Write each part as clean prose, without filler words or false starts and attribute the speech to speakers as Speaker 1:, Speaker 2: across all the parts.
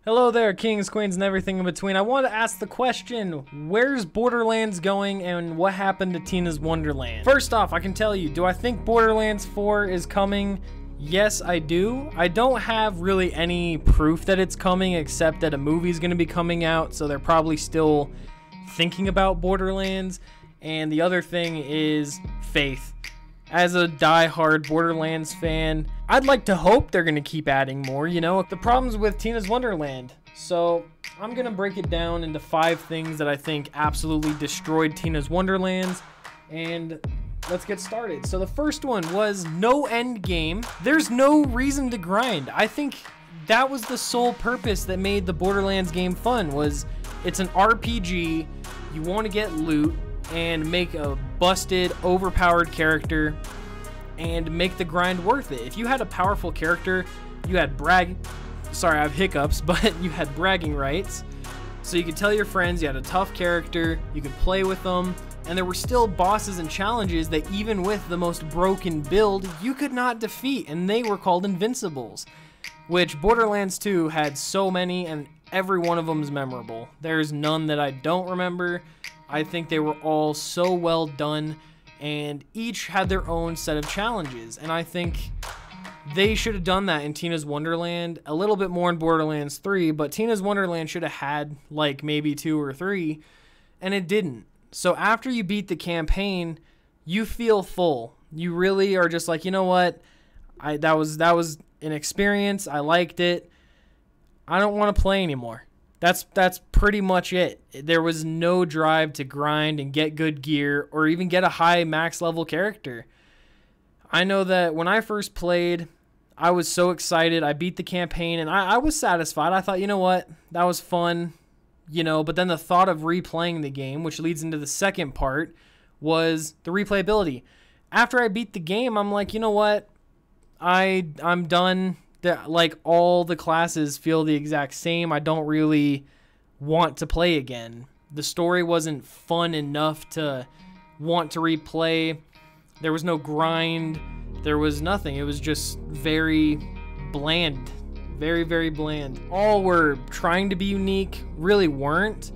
Speaker 1: Hello there, kings, queens, and everything in between. I want to ask the question, where's Borderlands going and what happened to Tina's Wonderland? First off, I can tell you, do I think Borderlands 4 is coming? Yes, I do. I don't have really any proof that it's coming except that a movie's going to be coming out, so they're probably still thinking about Borderlands. And the other thing is faith. As a die-hard Borderlands fan, I'd like to hope they're going to keep adding more, you know? The problems with Tina's Wonderland. So, I'm going to break it down into 5 things that I think absolutely destroyed Tina's Wonderlands. And let's get started. So the first one was no end game. There's no reason to grind. I think that was the sole purpose that made the Borderlands game fun, was it's an RPG, you want to get loot, and make a busted, overpowered character and make the grind worth it. If you had a powerful character, you had I have hiccups, but you had bragging rights. So you could tell your friends you had a tough character, you could play with them, and there were still bosses and challenges that even with the most broken build, you could not defeat, and they were called invincibles. Which Borderlands 2 had so many, and every one of them is memorable. There's none that I don't remember. I think they were all so well done, and each had their own set of challenges, and I think they should have done that in Tina's Wonderland, a little bit more in Borderlands 3, but Tina's Wonderland should have had like maybe 2 or 3, and it didn't. So after you beat the campaign, you feel full. You really are just like, you know what, that was an experience, I liked it, I don't want to play anymore. That's pretty much it. There was no drive to grind and get good gear or even get a high max level character. I know that when I first played, I was so excited. I beat the campaign and I was satisfied. I thought, you know what, that was fun, you know, but then the thought of replaying the game, which leads into the second part, was the replayability. After I beat the game, I'm like, you know what, I'm done. Like, all the classes feel the exact same. I don't really want to play again. The story wasn't fun enough to want to replay. There was no grind. There was nothing. It was just very bland. Very, very bland. All were trying to be unique, really weren't.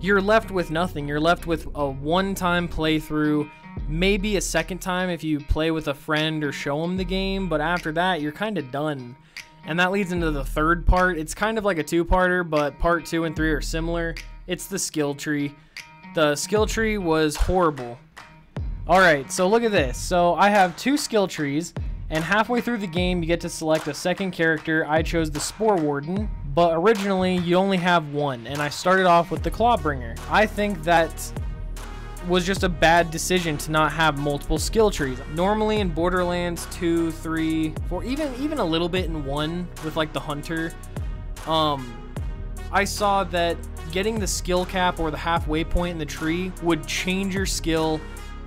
Speaker 1: You're left with nothing. You're left with a one-time playthrough, maybe a second time if you play with a friend or show them the game, but after that, you're kind of done. And that leads into the third part. It's kind of like a two-parter, but part 2 and 3 are similar. It's the skill tree. The skill tree was horrible. Alright, so look at this. So I have 2 skill trees, and halfway through the game, you get to select a second character. I chose the Spore Warden, but originally, you only have one, and I started off with the Clawbringer. I think that was just a bad decision to not have multiple skill trees. Normally in Borderlands 2, 3, 4, even a little bit in 1 with like the Hunter, I saw that getting the skill cap or the halfway point in the tree would change your skill,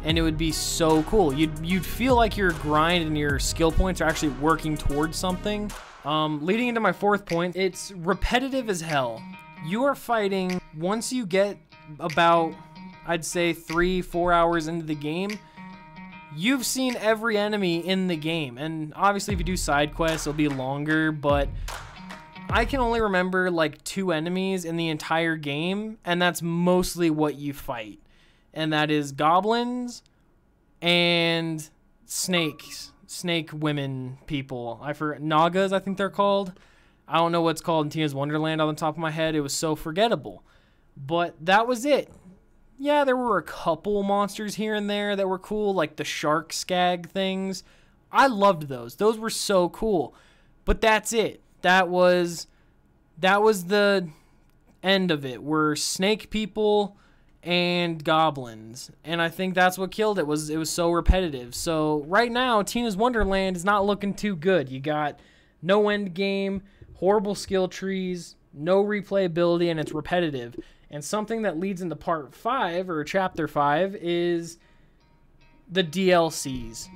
Speaker 1: and it would be so cool. You'd feel like your grind and your skill points are actually working towards something. Leading into my 4th point, it's repetitive as hell. You are fighting, once you get about, I'd say 3-4 hours into the game, you've seen every enemy in the game. And obviously if you do side quests, it'll be longer, but I can only remember like 2 enemies in the entire game, and that's mostly what you fight. And that is goblins and snakes. Snake women people. I forget, Nagas I think they're called. I don't know what's called in Tina's Wonderland on the top of my head. It was so forgettable. But that was it. Yeah, there were a couple monsters here and there that were cool, like the shark skag things. I loved those. Those were so cool. But that's it. That was the end of it. Were snake people and goblins. And I think that's what killed it. It was so repetitive. So right now, Tina's Wonderland is not looking too good. You got no end game, horrible skill trees, no replayability, and it's repetitive. And something that leads into part 5, or chapter 5, is the DLCs.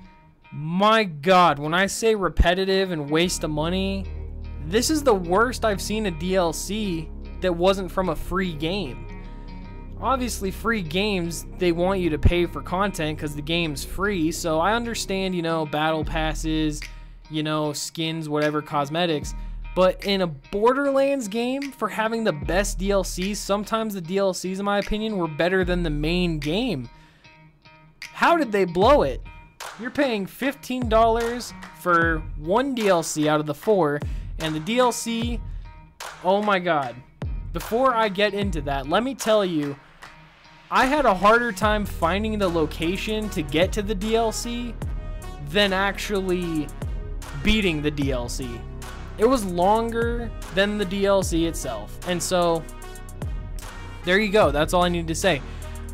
Speaker 1: My God, when I say repetitive and waste of money, this is the worst I've seen a DLC that wasn't from a free game. Obviously, free games, they want you to pay for content because the game's free, so I understand, you know, battle passes, you know, skins, whatever, cosmetics, But in a Borderlands game, for having the best DLCs, sometimes the DLCs, in my opinion, were better than the main game. How did they blow it? You're paying $15 for one DLC out of the 4, and the DLC, oh my god. Before I get into that, let me tell you, I had a harder time finding the location to get to the DLC than actually beating the DLC. It was longer than the DLC itself. And so, there you go. That's all I need to say.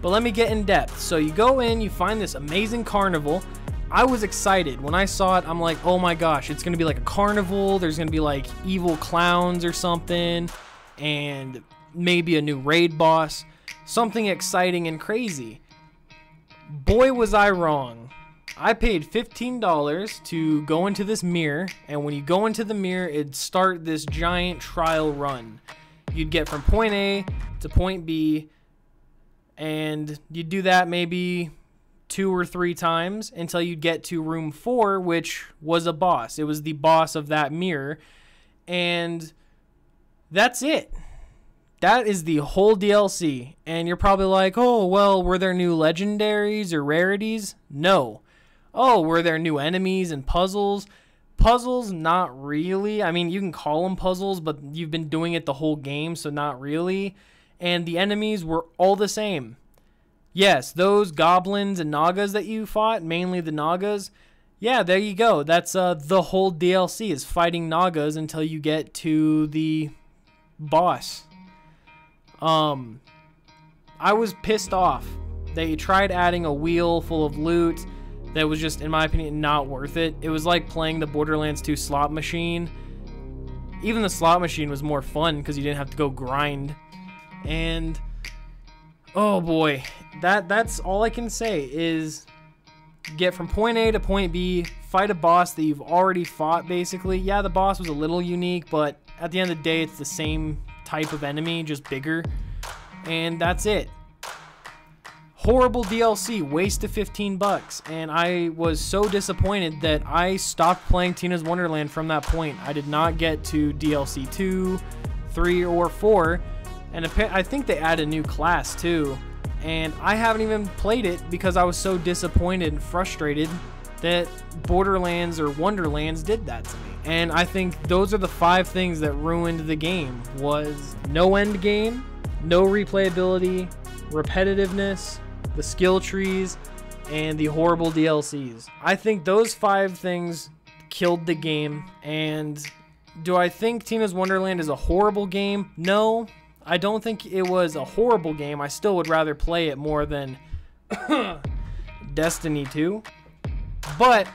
Speaker 1: But let me get in depth. So you go in, you find this amazing carnival. I was excited. When I saw it, I'm like, oh my gosh, it's going to be like a carnival. There's going to be like evil clowns or something. And maybe a new raid boss. Something exciting and crazy. Boy, was I wrong. I paid $15 to go into this mirror, and when you go into the mirror, it'd start this giant trial run. You'd get from point A to point B, and you'd do that maybe 2 or 3 times until you get to room 4, which was a boss. It was the boss of that mirror, and that's it. That is the whole DLC, and you're probably like, oh, well, were there new legendaries or rarities? No. Oh, were there new enemies and puzzles? Puzzles, not really. I mean, you can call them puzzles, but you've been doing it the whole game, so not really. And the enemies were all the same. Yes, those goblins and Nagas that you fought, mainly the Nagas, yeah, there you go. That's the whole DLC is fighting Nagas until you get to the boss. I was pissed off. They tried adding a wheel full of loot that was just, in my opinion, not worth it. It was like playing the Borderlands 2 slot machine. Even the slot machine was more fun because you didn't have to go grind. And oh boy, that's all I can say is get from point A to point B, fight a boss that you've already fought basically. Yeah, the boss was a little unique, but at the end of the day, it's the same type of enemy, just bigger. And that's it. Horrible DLC, waste of $15, and I was so disappointed that I stopped playing Tina's Wonderland from that point. I did not get to DLC 2, 3, or 4, and I think they added a new class too, and I haven't even played it because I was so disappointed and frustrated that Borderlands or Wonderlands did that to me. And I think those are the 5 things that ruined the game. Was no end game, no replayability, repetitiveness, the skill trees, and the horrible DLCs. I think those 5 things killed the game. And do I think Tina's Wonderland is a horrible game? No, I don't think it was a horrible game. I still would rather play it more than Destiny 2. But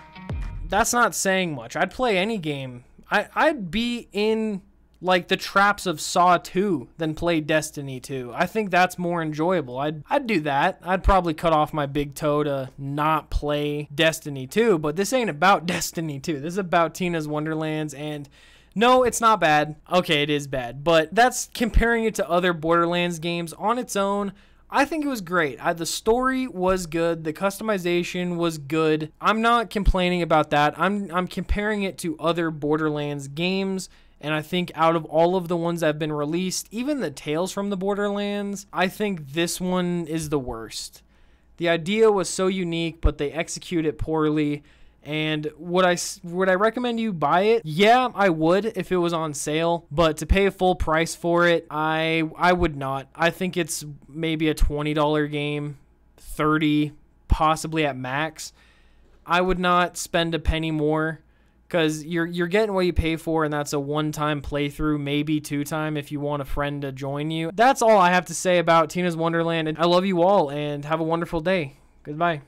Speaker 1: that's not saying much. I'd play any game. I'd be in like the traps of Saw 2 than play Destiny 2. I think that's more enjoyable. I'd do that. I'd probably cut off my big toe to not play Destiny 2, but this ain't about Destiny 2. This is about Tina's Wonderlands, and no, it's not bad. Okay, it is bad, but that's comparing it to other Borderlands games. On its own, I think it was great. The story was good. The customization was good. I'm not complaining about that. I'm comparing it to other Borderlands games. And I think out of all of the ones that have been released, even the Tales from the Borderlands, I think this one is the worst. The idea was so unique, but they execute it poorly. And would I recommend you buy it? Yeah, I would if it was on sale. But to pay a full price for it, I would not. I think it's maybe a $20 game, $30, possibly at max. I would not spend a penny more. Because you're getting what you pay for, and that's a one-time playthrough, maybe 2-time if you want a friend to join you. That's all I have to say about Tina's Wonderland. And I love you all, and have a wonderful day. Goodbye.